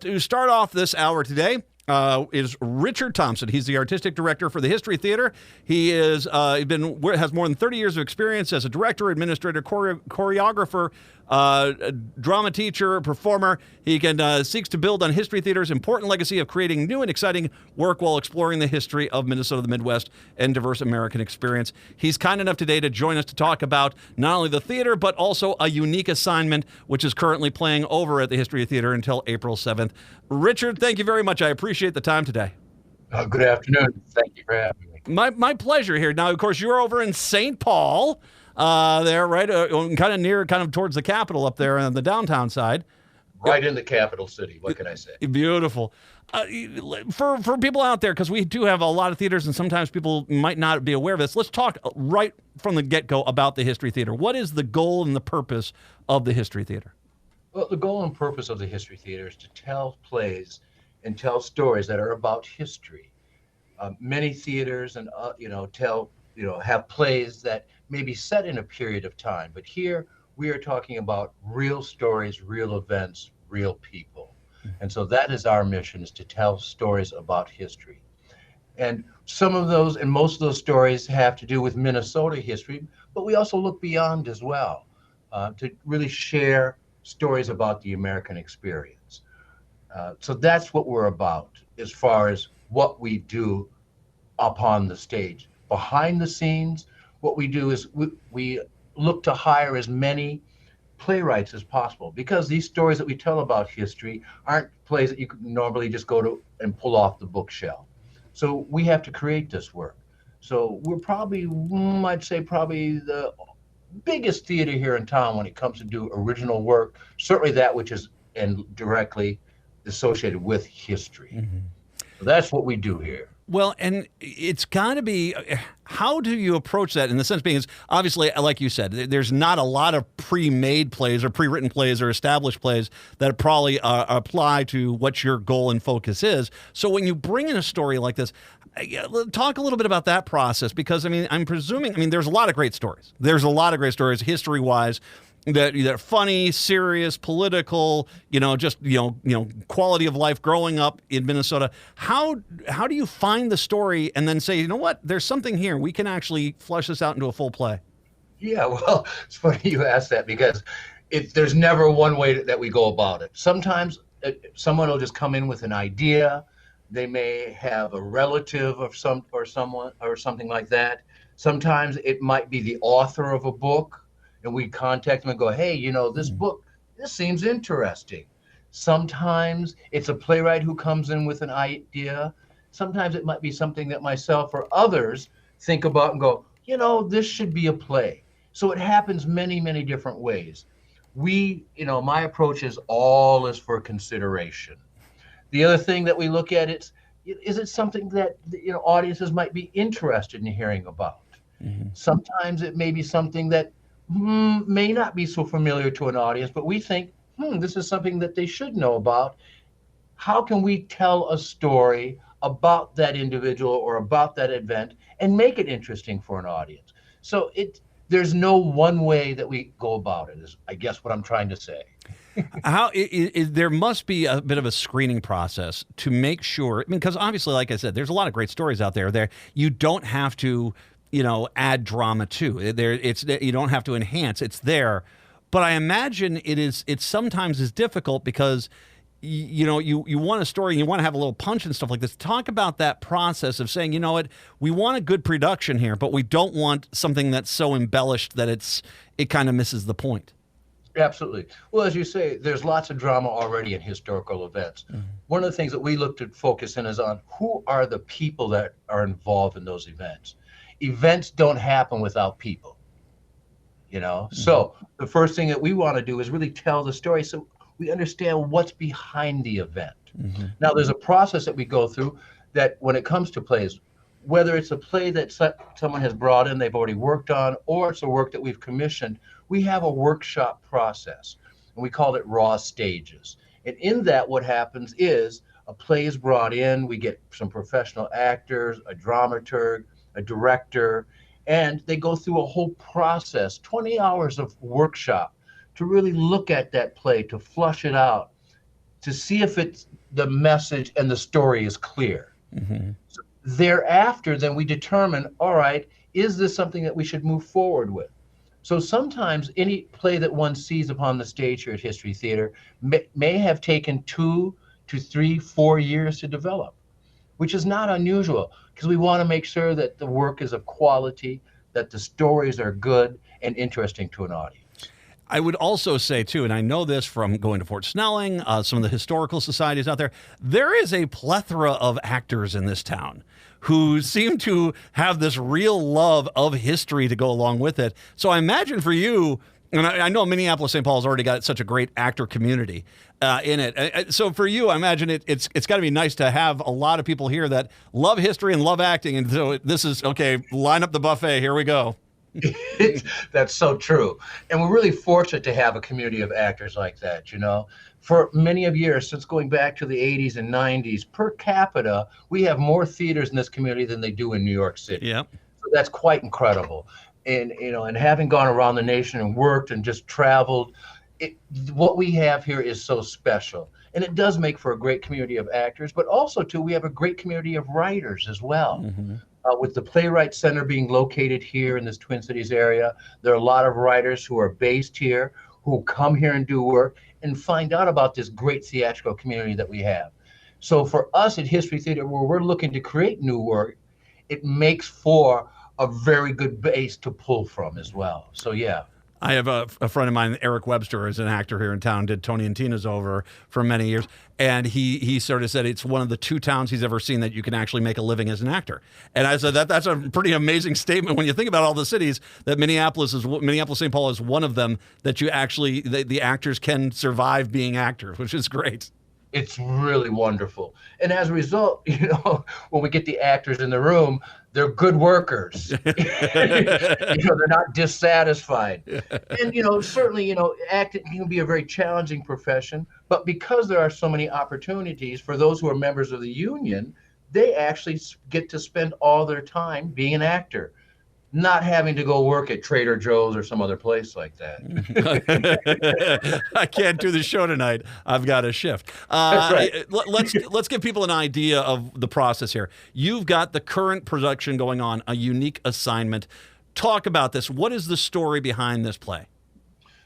To start off this hour today is Richard Thompson. He's the artistic director for the History Theater. He has more than 30 years of experience as a director, administrator, choreographer, drama teacher, performer. He seeks to build on History Theater's important legacy of creating new and exciting work while exploring the history of Minnesota, the Midwest, and diverse American experience. He's kind enough today to join us to talk about not only the theater, but also a unique assignment, which is currently playing over at the History Theater until April 7th. Richard, thank you very much. I appreciate the time today. Good afternoon. Thank you for having me. My pleasure here. Now, of course, you're over in St. Paul, there, right? Kind of towards the Capitol up there on the downtown side. Right in the capital city. What can I say? Beautiful. For people out there, because we do have a lot of theaters and sometimes people might not be aware of this, let's talk right from the get-go about the History Theater. What is the goal and the purpose of the History Theater? Well, the goal and purpose of the History Theater is to tell plays and tell stories that are about history. Many theaters and have plays that may be set in a period of time, but here we are talking about real stories, real events, real people. And so that is our mission, is to tell stories about history. And some of those and most of those stories have to do with Minnesota history, but we also look beyond as well, to really share stories about the American experience. So that's what we're about as far as what we do upon the stage. Behind the scenes, what we do is we look to hire as many playwrights as possible, because these stories that we tell about history aren't plays that you could normally just go to and pull off the bookshelf. So we have to create this work. So we're probably, I'd say probably the biggest theater here in town when it comes to do original work, certainly that which is and directly associated with history. Mm-hmm. So that's what we do here. Well, and it's got to be, how do you approach that in the sense being, is obviously, like you said, there's not a lot of pre-made plays or pre-written plays or established plays that probably apply to what your goal and focus is. So when you bring in a story like this, talk a little bit about that process, because, I'm presuming, there's a lot of great stories. There's a lot of great stories history-wise, that funny, serious, political, quality of life growing up in Minnesota. How do you find the story and then say, you know what, there's something here, we can actually flesh this out into a full play? Yeah, well, it's funny you ask that, because there's never one way that we go about it. Sometimes someone will just come in with an idea. They may have a relative of someone or something like that. Sometimes it might be the author of a book, and we contact them and go, hey, this book, this seems interesting. Sometimes it's a playwright who comes in with an idea. Sometimes it might be something that myself or others think about and go, this should be a play. So it happens many, many different ways. My approach is all is for consideration. The other thing that we look at is it something that audiences might be interested in hearing about? Mm-hmm. Sometimes it may be something that may not be so familiar to an audience, but we think, this is something that they should know about. How can we tell a story about that individual or about that event and make it interesting for an audience? So there's no one way that we go about it, is I guess what I'm trying to say. There must be a bit of a screening process to make sure, because obviously, like I said, there's a lot of great stories out there. You don't have to add drama to it. You don't have to enhance. It's there, but I imagine it sometimes is difficult because you want a story, you want to have a little punch and stuff like this. Talk about that process of saying, we want a good production here, but we don't want something that's so embellished that it kind of misses the point. Absolutely. Well, as you say, there's lots of drama already in historical events. Mm-hmm. One of the things that we look to focus in is on who are the people that are involved in those events. Events don't happen without people, Mm-hmm. So the first thing that we want to do is really tell the story so we understand what's behind the event. Mm-hmm. Now, there's a process that we go through that when it comes to plays, whether it's a play that someone has brought in, they've already worked on, or it's a work that we've commissioned, we have a workshop process, and we call it raw stages. And in that, what happens is a play is brought in, we get some professional actors, a dramaturg, a director, and they go through a whole process, 20 hours of workshop to really look at that play, to flush it out, to see if the message and the story is clear. Hmm. So thereafter, then we determine, all right, is this something that we should move forward with? So sometimes any play that one sees upon the stage here at History Theater may have taken 2 to 3, 4 years to develop, which is not unusual because we want to make sure that the work is of quality, that the stories are good and interesting to an audience. I would also say, too, and I know this from going to Fort Snelling, some of the historical societies out there, there is a plethora of actors in this town who seem to have this real love of history to go along with it. So I imagine for you, and I know Minneapolis St. Paul's already got such a great actor community in it. So for you, I imagine it's got to be nice to have a lot of people here that love history and love acting. And so this is, okay, line up the buffet. Here we go. That's so true. And we're really fortunate to have a community of actors like that, you know. For many of years, since going back to the 80s and 90s, per capita, we have more theaters in this community than they do in New York City. Yeah. So that's quite incredible. And, you know, and having gone around the nation and worked and just traveled, what we have here is so special. And it does make for a great community of actors, but also, too, we have a great community of writers as well. Mm-hmm. With the Playwright Center being located here in this Twin Cities area, there are a lot of writers who are based here, who come here and do work and find out about this great theatrical community that we have. So for us at History Theater, where we're looking to create new work, it makes for a very good base to pull from as well. So yeah. I have a friend of mine, Eric Webster, is an actor here in town, did Tony and Tina's over for many years. And he sort of said it's one of the 2 towns he's ever seen that you can actually make a living as an actor. And I said that's a pretty amazing statement when you think about all the cities that Minneapolis St. Paul is one of them that you actually, the actors can survive being actors, which is great. It's really wonderful. And as a result, you know, when we get the actors in the room, they're good workers. You know, they're not dissatisfied. And, you know, certainly, you know, acting can be a very challenging profession, but because there are so many opportunities for those who are members of the union, they actually get to spend all their time being an actor, not having to go work at Trader Joe's or some other place like that. I can't do the show tonight. I've got a shift. That's right. Let's give people an idea of the process here. You've got the current production going on, a unique assignment. Talk about this. What is the story behind this play?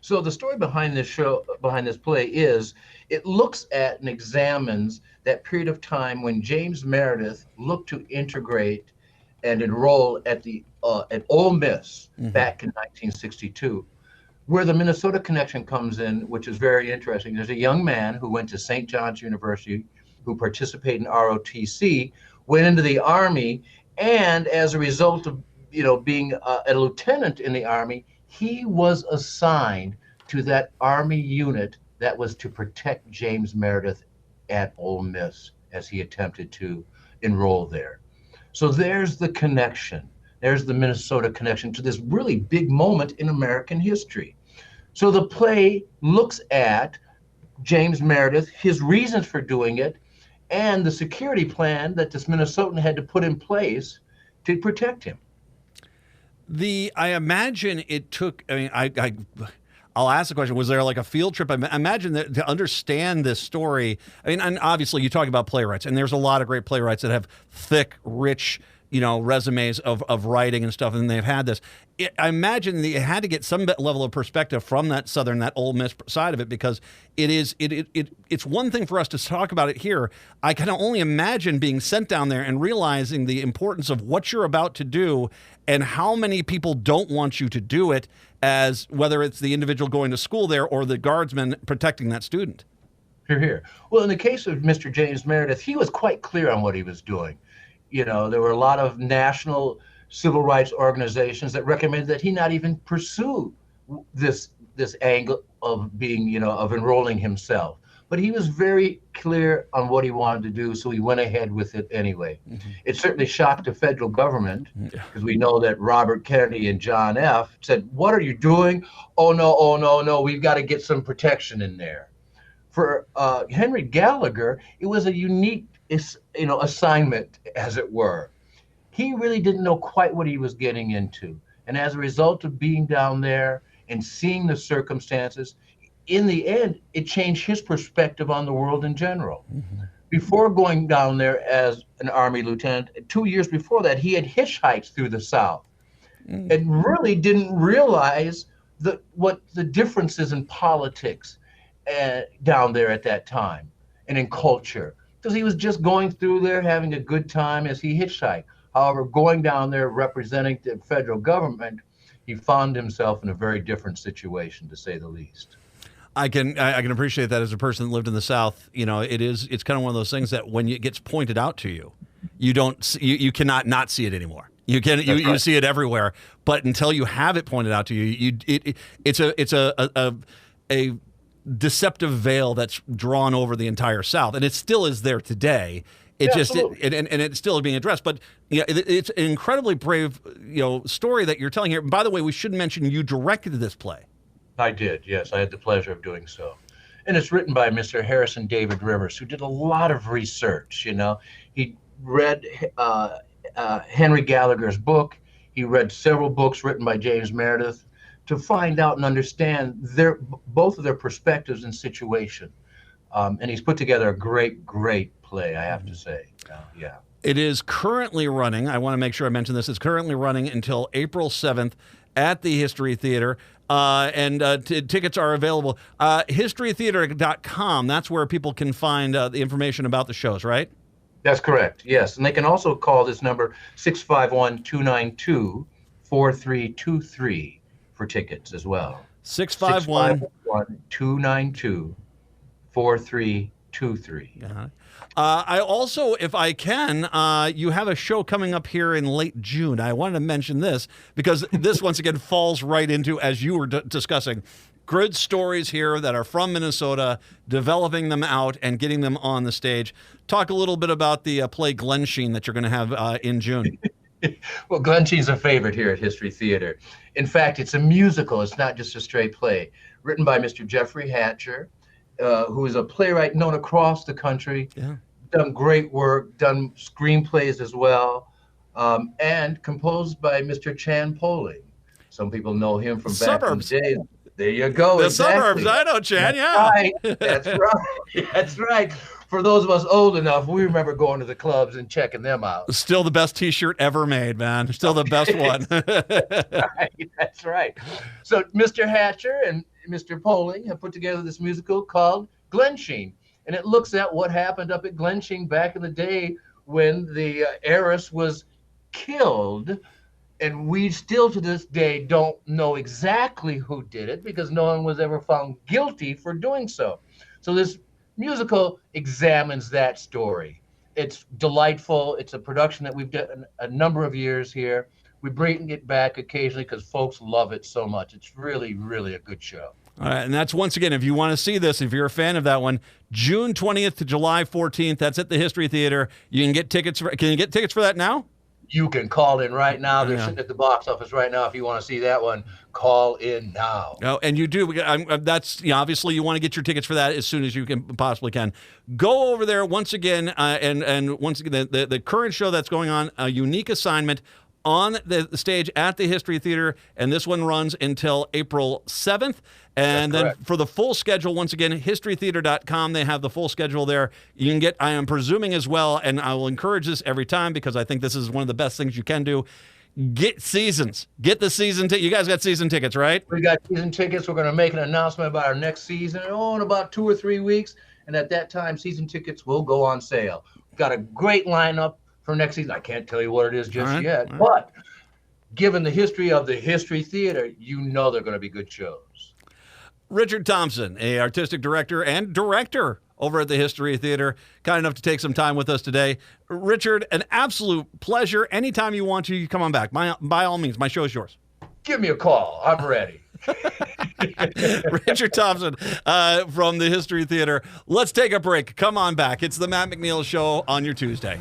So the story behind this play is it looks at and examines that period of time when James Meredith looked to integrate and enroll at Ole Miss back in 1962, where the Minnesota connection comes in, which is very interesting. There's a young man who went to St. John's University, who participated in ROTC, went into the Army, and as a result of being a lieutenant in the Army, he was assigned to that Army unit that was to protect James Meredith at Ole Miss as he attempted to enroll there. So there's the connection. There's the Minnesota connection to this really big moment in American history. So the play looks at James Meredith, his reasons for doing it, and the security plan that this Minnesotan had to put in place to protect him. I imagine it took, I mean, I'll ask the question, was there like a field trip? I imagine that to understand this story, I mean, and obviously you talk about playwrights, and there's a lot of great playwrights that have thick, rich, resumes of writing and stuff, and they've had this. I imagine that you had to get some level of perspective from that Ole Miss side of it, because it's one thing for us to talk about it here. I can only imagine being sent down there and realizing the importance of what you're about to do and how many people don't want you to do it, as whether it's the individual going to school there or the guardsman protecting that student. Hear, hear. Well, in the case of Mr. James Meredith, he was quite clear on what he was doing. There were a lot of national civil rights organizations that recommended that he not even pursue this angle of being, of enrolling himself. But he was very clear on what he wanted to do, so he went ahead with it anyway. Mm-hmm. It certainly shocked the federal government, because we know that Robert Kennedy and John F. said, "What are you doing? Oh, no, we've got to get some protection in there." For Henry Gallagher, it was a unique assignment, as it were. He really didn't know quite what he was getting into. And as a result of being down there and seeing the circumstances, in the end, it changed his perspective on the world in general. Before going down there as an Army lieutenant, 2 years before that, he had hitchhiked through the South and really didn't realize what the differences in politics down there at that time and in culture, because he was just going through there having a good time as he hitchhiked. However, going down there representing the federal government, he found himself in a very different situation, to say the least. I can appreciate that as a person that lived in the South. It's kind of one of those things that when it gets pointed out to you, you cannot not see it anymore. You see it everywhere, but until you have it pointed out to you, it's a deceptive veil that's drawn over the entire South, and it still is there today. And it's still being addressed. But it's an incredibly brave story that you're telling here. And by the way, we should mention you directed this play. I did, yes. I had the pleasure of doing so. And it's written by Mr. Harrison David Rivers, who did a lot of research. He read Henry Gallagher's book. He read several books written by James Meredith to find out and understand both of their perspectives and situation. And he's put together a great, great play, I have to say. Yeah. It is currently running. I want to make sure I mention this. It's currently running until April 7th at the History Theater. And tickets are available. Historytheater.com, that's where people can find the information about the shows, right? That's correct, yes. And they can also call this number 651-292-4323 for tickets as well. 651-292-4323. I also, if I can, you have a show coming up here in late June. I wanted to mention this because this, once again, falls right into, as you were discussing, good stories here that are from Minnesota, developing them out and getting them on the stage. Talk a little bit about the play Glensheen that you're going to have in June. Well, Glensheen's a favorite here at History Theater. In fact, it's a musical. It's not just a straight play. Written by Mr. Jeffrey Hatcher, who is a playwright known across the country, done great work, done screenplays as well, and composed by Mr. Chan Poling. Some people know him from back in the days. There you go. The Suburbs. I know Chan, Right. That's right. That's right. For those of us old enough, we remember going to the clubs and checking them out. Still the best T-shirt ever made, man. Still the best one. Right, that's right. So Mr. Hatcher and Mr. Poling have put together this musical called Glensheen, and it looks at what happened up at Glensheen back in the day when the heiress was killed. And we still to this day don't know exactly who did it because no one was ever found guilty for doing so. So this musical examines that story. It's delightful. It's a production that we've done a number of years here. We bring it back occasionally because folks love it so much. It's really, really a good show. All right, and that's, once again, if you want to see this, if you're a fan of that one, June 20th to July 14th, that's at the History Theater. You can get tickets. Can you get tickets for that now? You can call in right now. They're sitting at the box office right now. If you want to see that one, call in now. Oh, and you do. That's obviously you want to get your tickets for that as soon as you can possibly can. Go over there once again, and once again, the current show that's going on, a unique assignment on the stage at the History Theater, and this one runs until April 7th. And then for the full schedule, once again, historytheater.com, they have the full schedule there. You can get, I am presuming as well, and I will encourage this every time because I think this is one of the best things you can do. Get seasons. Get the season ticket. You guys got season tickets, right? We got season tickets. We're going to make an announcement about our next season in about 2 or 3 weeks. And at that time, season tickets will go on sale. We've got a great lineup for next season. I can't tell you what it is just yet, but given the history of the History Theater, you know they're going to be good shows. Richard Thompson, a artistic director and director over at the History Theater, kind enough to take some time with us today. Richard, an absolute pleasure. Anytime you want to, you come on back. By all means, my show is yours. Give me a call. I'm ready. Richard Thompson from the History Theater. Let's take a break. Come on back. It's the Matt McNeil Show on your Tuesday.